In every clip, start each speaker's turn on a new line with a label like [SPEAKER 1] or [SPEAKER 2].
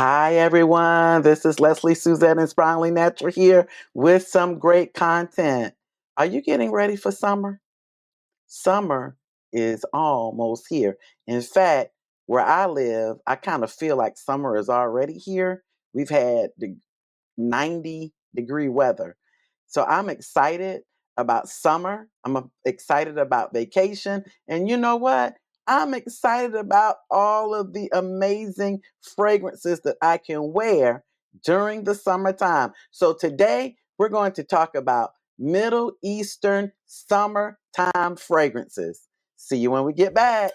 [SPEAKER 1] Hi, everyone. This is Lesley Suzette, InspiringlyNatural here with some great content. Are you getting ready for summer? Summer is almost here. In fact, where I live, I kind of feel like summer is already here. We've had the 90-degree weather. So I'm excited about summer. Excited about vacation. And you know what? I'm excited about all of the amazing fragrances that I can wear during the summertime. So today we're going to talk about Middle Eastern summertime fragrances. See you when we get back.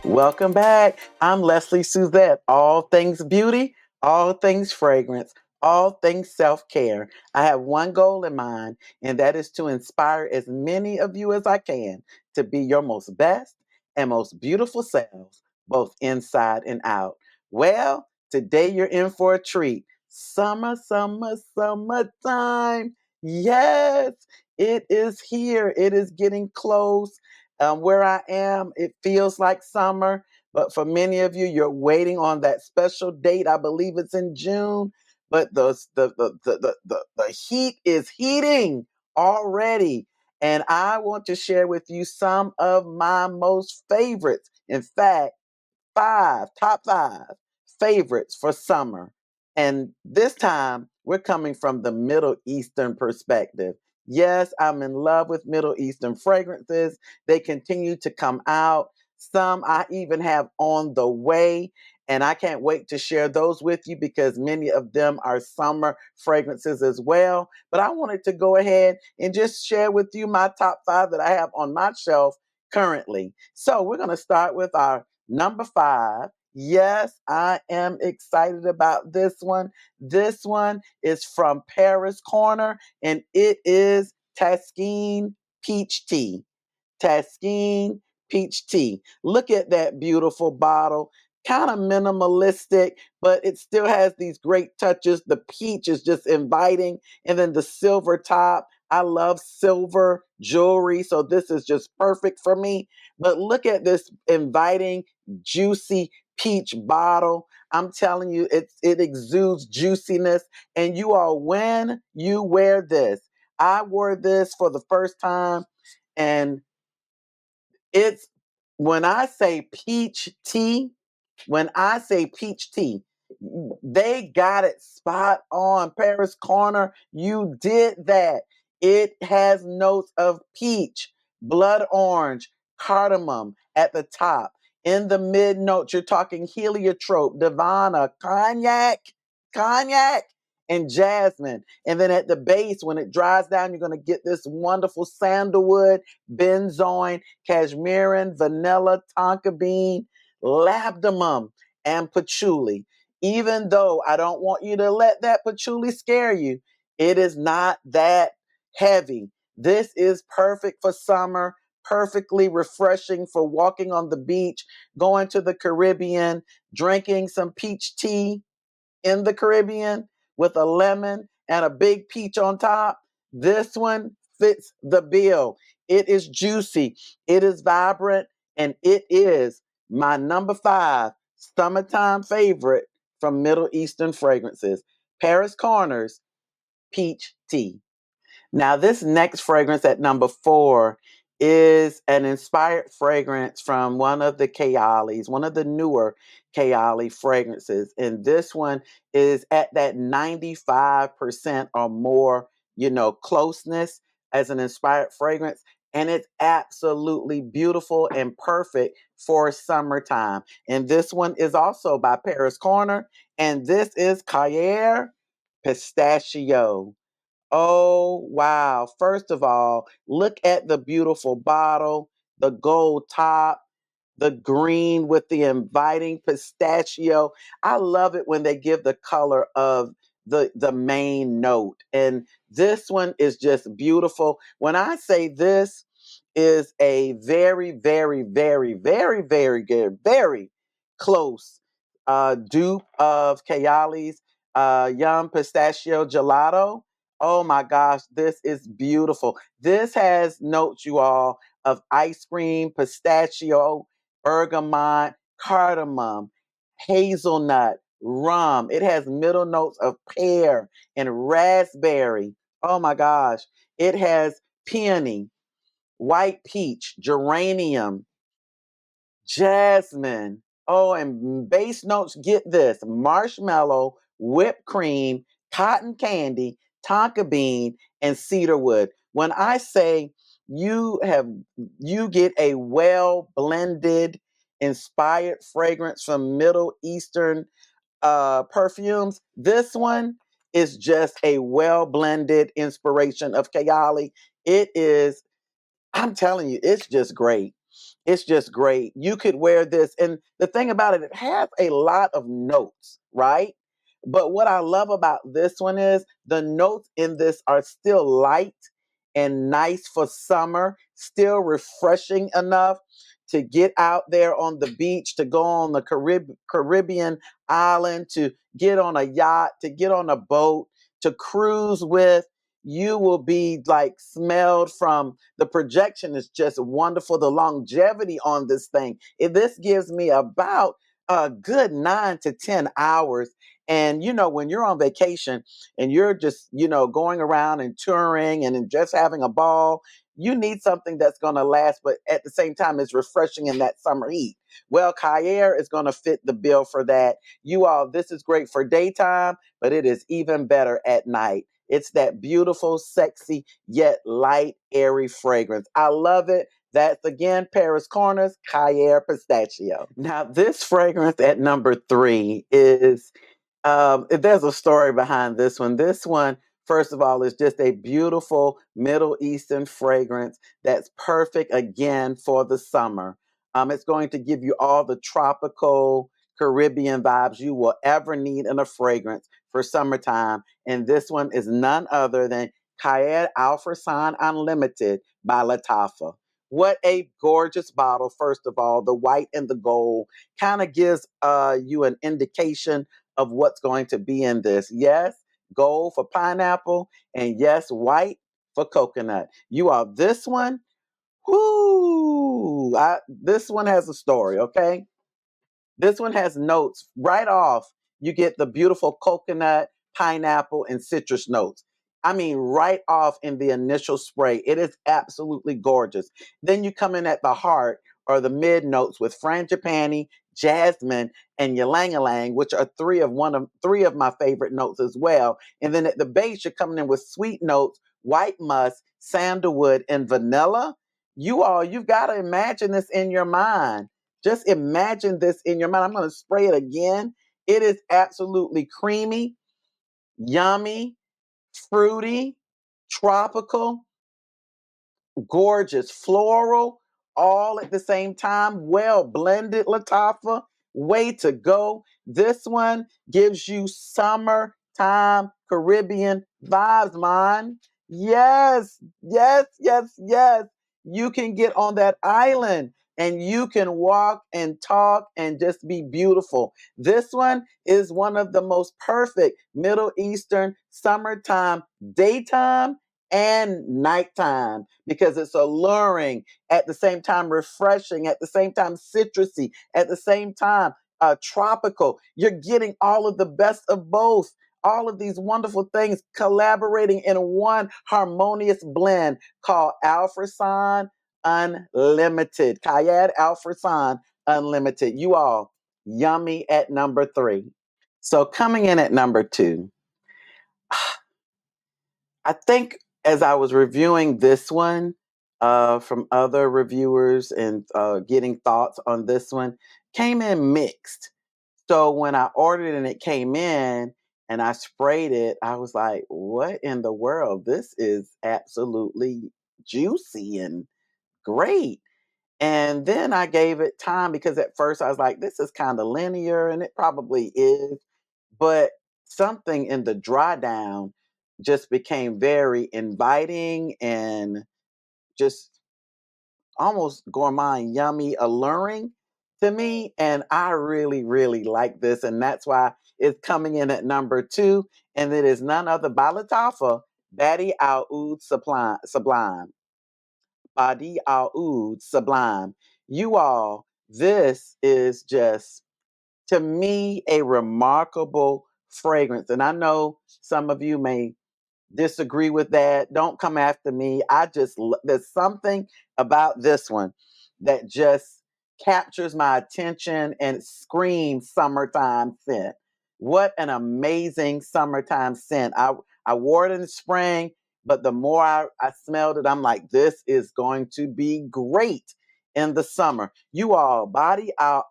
[SPEAKER 1] Welcome back. I'm Lesley Suzette. All things beauty, all things fragrance, all things self care. I have one goal in mind, and that is to inspire as many of you as I can to be your most best and most beautiful selves, both inside and out. Well, today you're in for a treat. Summer, summer, summertime. Yes, it is here. It is getting close. Where I am, it feels like summer, but for many of you, you're waiting on that special date. I believe it's in June, but the heat is heating already. And I want to share with you some of my most favorites. In fact, top five favorites for summer. And this time, we're coming from the Middle Eastern perspective. Yes, I'm in love with Middle Eastern fragrances. They continue to come out. Some I even have on the way. And I can't wait to share those with you because many of them are summer fragrances as well. But I wanted to go ahead and just share with you my top five that I have on my shelf currently. So we're going to start with our number five. Yes, I am excited about this one. This one is from Paris Corner, and it is Taskine Peach Tea. Taskine Peach Tea. Look at that beautiful bottle. Kind of minimalistic, but it still has these great touches. The peach is just inviting, and then the silver top. I love silver jewelry, so this is just perfect for me. But look at this inviting, juicy peach bottle. I'm telling you, it exudes juiciness. And you all, when you wear this, I wore this for the first time, and it's when I say peach tea, when I say peach tea, they got it spot on. Paris Corner, you did that. It has notes of peach, blood orange, cardamom at the top. In the mid notes, you're talking heliotrope, divana, cognac, and jasmine. And then at the base, when it dries down, you're going to get this wonderful sandalwood, benzoin, cashmere, vanilla, tonka bean, labdanum, and patchouli. Even though I don't want you to let that patchouli scare you, it is not that heavy. This is perfect for summer, perfectly refreshing for walking on the beach, going to the Caribbean, drinking some peach tea in the Caribbean with a lemon and a big peach on top. This one fits the bill. It is juicy, it is vibrant, and it is my number five summertime favorite from Middle Eastern fragrances. Paris Corner's Peach Tea. Now, this next fragrance at number four is an inspired fragrance from one of the Kayalis, one of the newer Kayali fragrances. And this one is at that 95% or more, closeness as an inspired fragrance. And it's absolutely beautiful and perfect for summertime. And this one is also by Paris Corner. And this is Cayer Pistachio. Oh, wow. First of all, look at the beautiful bottle, the gold top, the green with the inviting pistachio. I love it when they give the color of the main note. And this one is just beautiful. When I say this is a very, very, very, very, very good, very close dupe of Kayali's. Yum Pistachio Gelato. Oh my gosh, this is beautiful. This has notes, you all, of ice cream, pistachio, bergamot, cardamom, hazelnut, rum. It has middle notes of pear and raspberry. Oh my gosh. It has peony, white peach, geranium, jasmine. Oh, and base notes, get this: marshmallow, whipped cream, cotton candy, tonka bean, and cedarwood. When I say you have, you get a well blended, inspired fragrance from Middle Eastern perfumes. This one is just a well blended inspiration of Kayali. It is, I'm telling you, it's just great. It's just great. You could wear this. And the thing about it, it has a lot of notes, right? But what I love about this one is the notes in this are still light and nice for summer, still refreshing enough to get out there on the beach, to go on the Caribbean island, to get on a yacht, to get on a boat, to cruise with. You will be like smelled from the projection is just wonderful. The longevity on this thing. This gives me about a good 9 to 10 hours. And you know, when you're on vacation and you're just, you know, going around and touring and just having a ball, you need something that's going to last, but at the same time is refreshing in that summer heat. Well, Kayer is going to fit the bill for that. You all, this is great for daytime, but it is even better at night. It's that beautiful, sexy, yet light, airy fragrance. I love it. That's again Paris Corners Kayer Pistachio. Now, this fragrance at number 3 is there's a story behind this one. This one, first of all, is just a beautiful Middle Eastern fragrance that's perfect again for the summer. It's going to give you all the tropical Caribbean vibes you will ever need in a fragrance for summertime. And this one is none other than Kayed Al Farsan Unlimited by Lattafa. What a gorgeous bottle, first of all. The white and the gold kind of gives you an indication of what's going to be in this. Yes, gold for pineapple, and yes, white for coconut. You are this one. Whoo! This one has a story, okay? This one has notes right off. You get the beautiful coconut, pineapple, and citrus notes. I mean, right off in the initial spray. It is absolutely gorgeous. Then you come in at the heart or the mid notes with frangipani, jasmine, and ylang ylang, which are three of my favorite notes as well. And then at the base, you're coming in with sweet notes, white musk, sandalwood, and vanilla. You all, you've got to imagine this in your mind. Just imagine this in your mind. I'm going to spray it again. It is absolutely creamy, yummy, fruity, tropical, gorgeous, floral, all at the same time. Well blended, Lattafa. Way to go. This one gives you summertime Caribbean vibes, man. Yes, yes, yes, yes. You can get on that island and you can walk and talk and just be beautiful. This one is one of the most perfect Middle Eastern summertime daytime and nighttime because it's alluring, at the same time refreshing, at the same time citrusy, at the same time tropical. You're getting all of the best of both. All of these wonderful things collaborating in one harmonious blend called Alfredson Unlimited. Kayed Alfredson Unlimited. You all, yummy at number 3. So coming in at number 2, I think as I was reviewing this one from other reviewers and getting thoughts on this one, came in mixed. So when I ordered it and it came in and I sprayed it, I was like, what in the world? This is absolutely juicy and great. And then I gave it time because at first I was like, this is kind of linear, and it probably is. But something in the dry down just became very inviting and just almost gourmand, yummy, alluring. to me, and I really, really like this, and that's why it's coming in at number two, and it is none other by lattafa, Badi Al Oud Sublime. Badi Al Oud Sublime. You all, this is just, to me, a remarkable fragrance. And I know some of you may disagree with that. Don't come after me. There's something about this one that just captures my attention and screams summertime scent. What an amazing summertime scent. I wore it in the spring, but the more I smelled it, I'm like, this is going to be great in the summer. You all, Body Al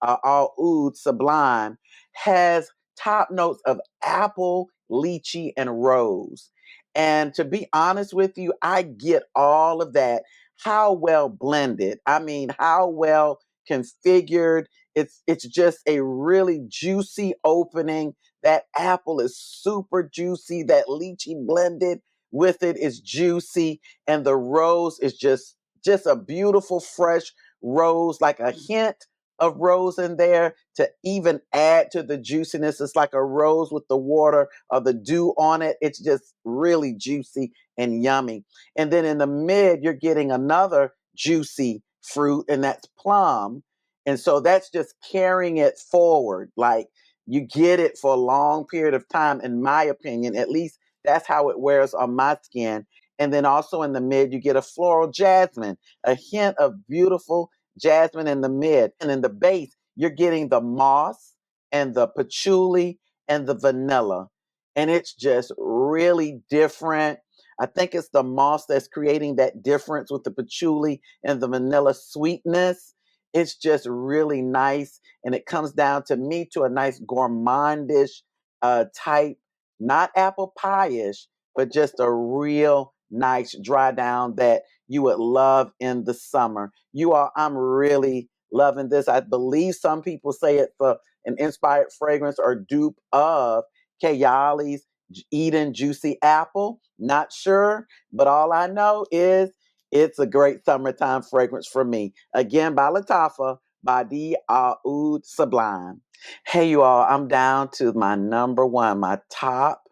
[SPEAKER 1] Oud Sublime has top notes of apple, lychee, and rose. And to be honest with you, I get all of that. How well blended. I mean, how well configured. It's just a really juicy opening. That apple is super juicy. That lychee blended with it is juicy. And the rose is just a beautiful fresh rose, like a hint of rose in there to even add to the juiciness. It's like a rose with the water or the dew on it. It's just really juicy and yummy. And then in the mid, you're getting another juicy fruit, and that's plum. And so that's just carrying it forward. Like you get it for a long period of time, in my opinion. At least that's how it wears on my skin. And then also in the mid, you get a floral jasmine, a hint of beautiful jasmine in the mid. And in the base, you're getting the moss and the patchouli and the vanilla. And it's just really different. I think it's the moss that's creating that difference with the patchouli and the vanilla sweetness. It's just really nice. And it comes down to me to a nice gourmandish type, not apple pie-ish, but just a real nice dry down that you would love in the summer. You all, I'm really loving this. I believe some people say it's an inspired fragrance or dupe of Kayali's Eden Juicy Apple. Not sure, but all I know is it's a great summertime fragrance for me. Again, by Lattafa, by the Oud Sublime. Hey, you all, I'm down to my number one, my top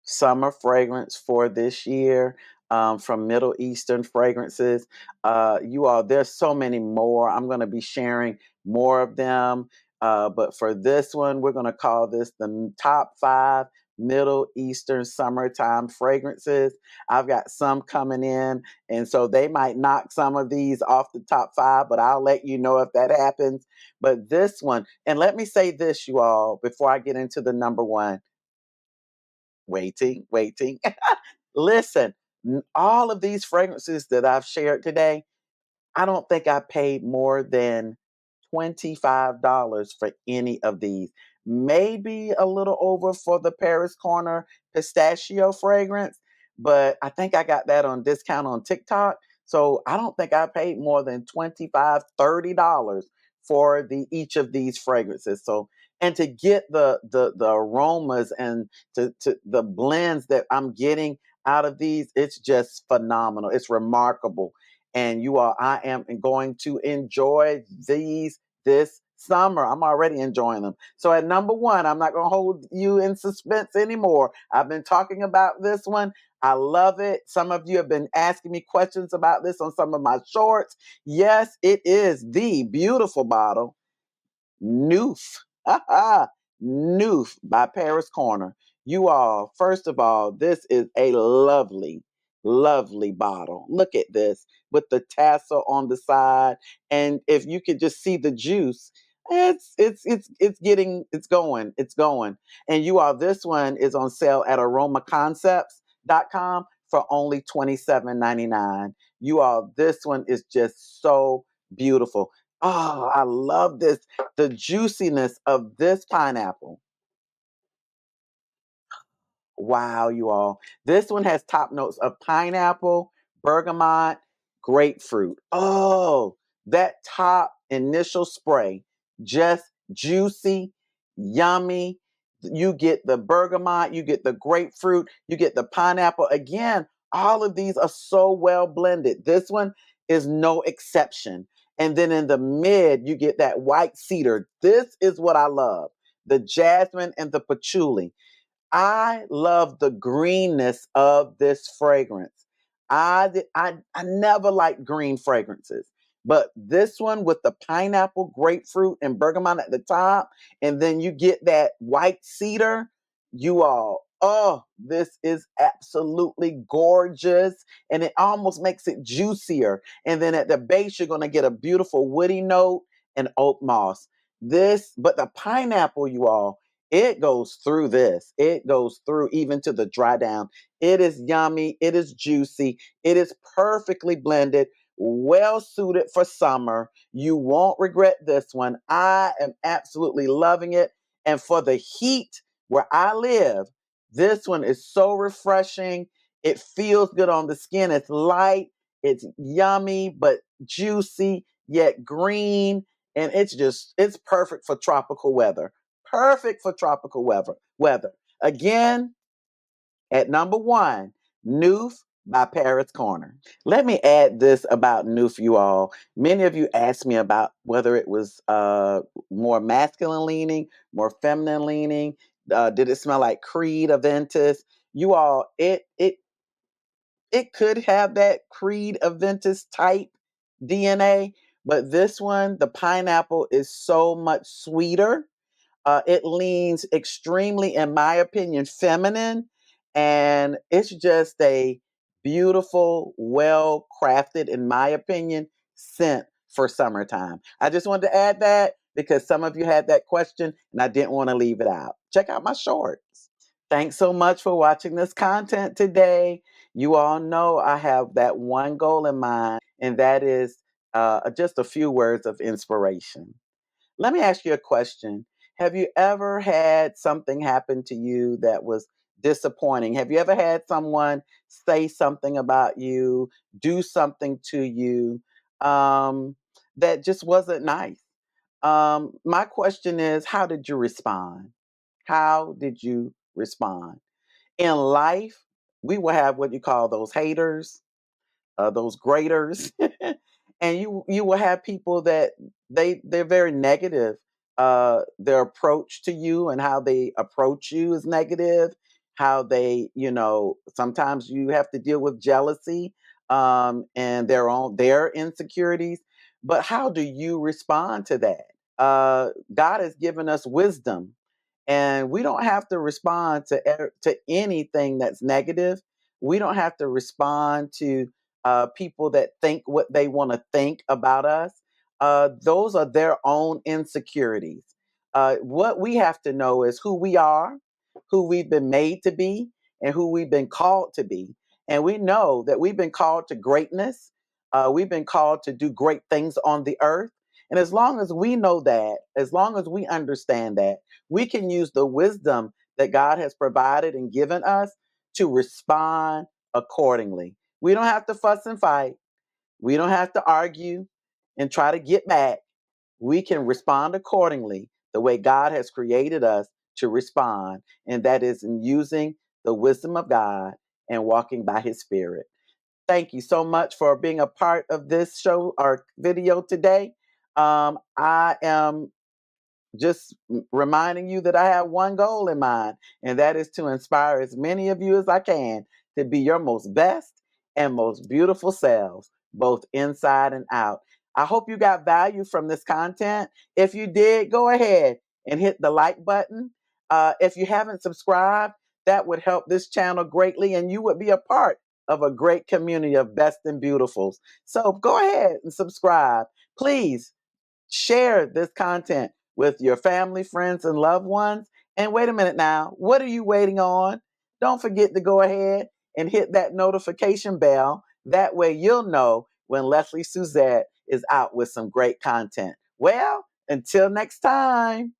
[SPEAKER 1] summer fragrance for this year, from Middle Eastern fragrances. You all, there's so many more. I'm going to be sharing more of them. But for this one, we're going to call this the top five Middle Eastern summertime fragrances. I've got some coming in, and so they might knock some of these off the top five, but I'll let you know if that happens. But this one, and let me say this, you all, before I get into the number one. Waiting. Listen, all of these fragrances that I've shared today, I don't think I paid more than $25 for any of these. Maybe a little over for the Paris Corner pistachio fragrance, but I think I got that on discount on TikTok. So I don't think I paid more than $25, $30 for each of these fragrances. So, and to get the aromas and to the blends that I'm getting out of these, it's just phenomenal. It's remarkable. And you all, I am going to enjoy these this summer. I'm already enjoying them. So at number one, I'm not going to hold you in suspense anymore. I've been talking about this one. I love it. Some of you have been asking me questions about this on some of my shorts. Yes, it is the beautiful bottle Noof. Noof by Paris Corner. You all, first of all, this is a lovely, lovely bottle. Look at this with the tassel on the side. And if you could just see the juice, it's going. And you all, this one is on sale at aromaconcepts.com for only $27.99. You all, this one is just so beautiful. Oh, I love this. The juiciness of this pineapple. Wow, you all. This one has top notes of pineapple, bergamot, grapefruit. Oh, that top initial spray, just juicy, yummy. You get the bergamot, you get the grapefruit, you get the pineapple. Again, all of these are so well blended. This one is no exception. And then in the mid, you get that white cedar. This is what I love. The jasmine and the patchouli. I love the greenness of this fragrance. I never liked green fragrances, but this one with the pineapple, grapefruit, and bergamot at the top, and then you get that white cedar. You all, oh, this is absolutely gorgeous, and it almost makes it juicier. And then at the base, you're going to get a beautiful woody note and oak moss. But the pineapple, you all, it goes through this. It goes through even to the dry down. It is yummy. It is juicy. It is perfectly blended, well suited for summer. You won't regret this one. I am absolutely loving it. And for the heat where I live, this one is so refreshing. It feels good on the skin. It's light. It's yummy, but juicy, yet green. And it's perfect for tropical weather. Perfect for tropical weather. Again, at number one, Noof by Paris Corner. Let me add this about Noof, you all. Many of you asked me about whether it was more masculine leaning, more feminine leaning. Did it smell like Creed Aventus? You all, it could have that Creed Aventus type DNA, but this one, the pineapple is so much sweeter. It leans extremely, in my opinion, feminine, and it's just a beautiful, well crafted, in my opinion, scent for summertime. I just wanted to add that because some of you had that question and I didn't want to leave it out. Check out my shorts. Thanks so much for watching this content today. You all know I have that one goal in mind, and that is just a few words of inspiration. Let me ask you a question. Have you ever had something happen to you that was disappointing? Have you ever had someone say something about you, do something to you that just wasn't nice? My question is, how did you respond? How did you respond? In life, we will have what you call those haters, those graders, and you will have people that they're very negative. Their approach to you and how they approach you is negative. How they, sometimes you have to deal with jealousy and their insecurities. But how do you respond to that? God has given us wisdom, and we don't have to respond to anything that's negative. We don't have to respond to people that think what they want to think about us. Those are their own insecurities. What we have to know is who we are, who we've been made to be, and who we've been called to be. And we know that we've been called to greatness. We've been called to do great things on the earth. And as long as we know that, as long as we understand that, we can use the wisdom that God has provided and given us to respond accordingly. We don't have to fuss and fight. We don't have to argue and try to get back. We can respond accordingly the way God has created us to respond, and that is in using the wisdom of God and walking by His Spirit. Thank you so much for being a part of this show or video today. I am just reminding you that I have one goal in mind, and that is to inspire as many of you as I can to be your most best and most beautiful selves, both inside and out. I hope you got value from this content. If you did, go ahead and hit the like button. If you haven't subscribed, that would help this channel greatly, and you would be a part of a great community of best and beautifuls. So go ahead and subscribe. Please share this content with your family, friends, and loved ones. And wait a minute now, what are you waiting on? Don't forget to go ahead and hit that notification bell. That way you'll know when Lesley Suzette is out with some great content. Well, until next time.